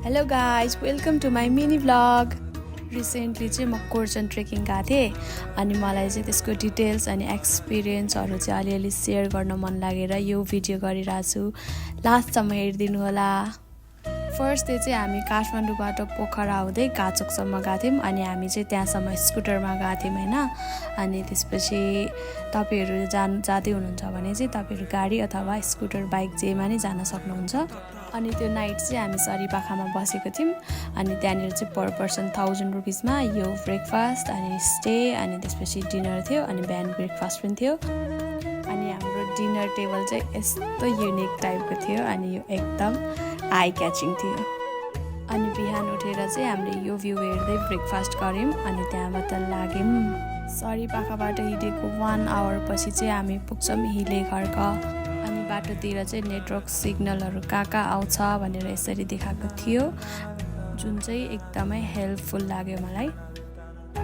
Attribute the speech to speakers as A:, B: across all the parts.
A: Hello guys, welcome to my mini vlog. Recently चाहिँ म कोर्चन trekking गएको थिएँ अनि मलाई चाहिँ त्यसको डिटेल्स अनि एक्सपिरियन्सहरू चाहिँ अलिअलि सेयर गर्न मन लागेर यो भिडियो गरिरहेको छु। लास्टसम्म हेरिदिनु होला। फर्स्ट डे चाहिँ हामी काठमाडौँबाट पोखरा हुँदै गाचोकसम्म गएको थियौँ अनि हामी चाहिँ त्यहाँसम्म स्कुटरमा गएको थियौँ होइन। अनि त्यसपछि तपाईँहरू जाँदै हुनुहुन्छ भने चाहिँ तपाईँहरू गाडी अथवा स्कुटर बाइक जेमा नै जान सक्नुहुन्छ। अनि त्यो नाइट चाहिँ हामी सरिपाखामा बसेको थियौँ अनि त्यहाँनिर चाहिँ पर पर्सन 1000 रुपिसमा यो ब्रेकफास्ट अनि स्टे अनि त्यसपछि डिनर थियो अनि बिहान ब्रेकफास्ट पनि थियो। अनि हाम्रो डिनर टेबल चाहिँ यस्तो युनिक टाइपको थियो अनि यो एकदम आई क्याचिङ थियो। अनि बिहान उठेर चाहिँ हामीले यो भ्यू हेर्दै ब्रेकफास्ट गऱ्यौँ अनि त्यहाँबाट लाग्यौँ। सरिपाखाबाट हिँडेको 1 आवर पछि चाहिँ हामी पुग्छौँ हिले खर्क। अनि बाटोतिर चाहिँ नेटवर्क सिग्नलहरू कहाँ आउँछ भनेर यसरी देखाएको थियो, जुन चाहिँ एकदमै हेल्पफुल लाग्यो मलाई।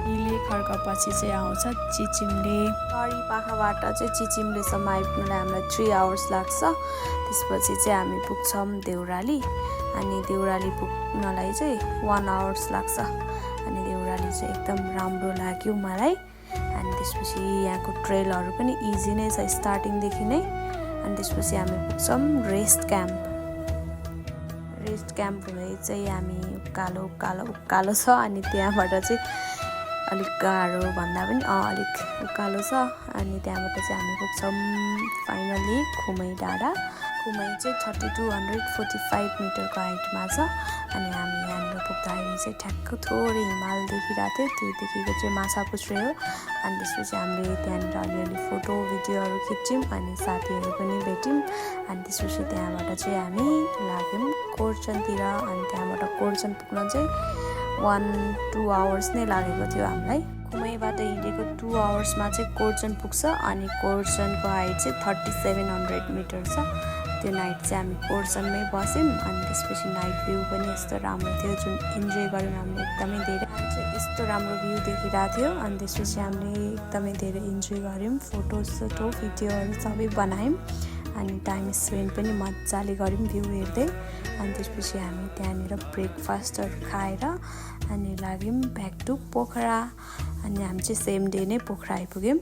A: हिले खर्क पछि चाहिँ आउँछ चिचिमले। सरिपाखाबाट चाहिँ चिचिमलेसम्म आइपुग्नलाई हामीलाई 3 आवर्स लाग्छ। त्यसपछि चाहिँ हामी पुग्छौँ देउराली अनि देउराली पुग्नलाई चाहिँ 1 आवर्स लाग्छ। अनि देउराली चाहिँ एकदम राम्रो लाग्यो मलाई। अनि त्यसपछि यहाँको ट्रेलहरू पनि इजी नै छ स्टार्टिङदेखि नै। अनि त्यसपछि हामी पुग्छौँ रेस्ट क्याम्प। रेस्ट क्याम्प हुँदै चाहिँ हामी उकालो छ अनि त्यहाँबाट चाहिँ अलिक गाह्रो भन्दा पनि अलिक उकालो छ। अनि त्यहाँबाट चाहिँ हामी पुग्छौँ फाइनली खुमै डाँडा। खुमै चाहिँ 3245 मिटरको हाइटमा छ। अनि हामी यहाँनिर पुग्दाखेरि चाहिँ ठ्याक्क थोरै हिमाल देखिरहेको थियो, त्यो देखेको चाहिँ माछापुच्छ्रे हो। अनि त्यसपछि हामीले त्यहाँनिर अलिअलि फोटो भिडियोहरू खिच्यौँ अनि साथीहरू पनि भेट्यौँ। अनि त्यसपछि त्यहाँबाट चाहिँ हामी लाग्यौँ कोर्चनतिर। अनि त्यहाँबाट कोर्चन पुग्न चाहिँ 1-2 आवर्स नै लागेको थियो हामीलाई। खुमैबाट हिँडेको 2 आवर्समा चाहिँ कोर्चन पुग्छ अनि कोर्चनको हाइट चाहिँ 3700 मिटर छ। त्यो नाइट चाहिँ हामी कोर्चनमै बस्यौँ। अनि त्यसपछि नाइट भ्यू पनि यस्तो राम्रो थियो जुन इन्जोय गऱ्यौँ हामीले एकदमै धेरै। यस्तो राम्रो भ्यू देखिरहेको थियो। अनि त्यसपछि हामीले एकदमै धेरै इन्जोय गऱ्यौँ, फोटो भिडियोहरू सबै बनायौँ अनि टाइम स्पेन्ड पनि मजाले गऱ्यौँ भ्यू हेर्दै। अनि त्यसपछि हामी त्यहाँनिर ब्रेकफास्टहरू खाएर अनि लाग्यौँ ब्याक टु पोखरा। अनि हामी चाहिँ सेम डे नै पोखरा आइपुग्यौँ।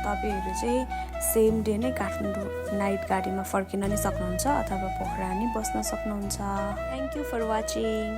A: तपाईँहरू चाहिँ सेम डे नै काठमाडौँ नाइट गाडीमा फर्किन नि सक्नुहुन्छ अथवा पोखरा नि बस्न सक्नुहुन्छ। Thank you for watching.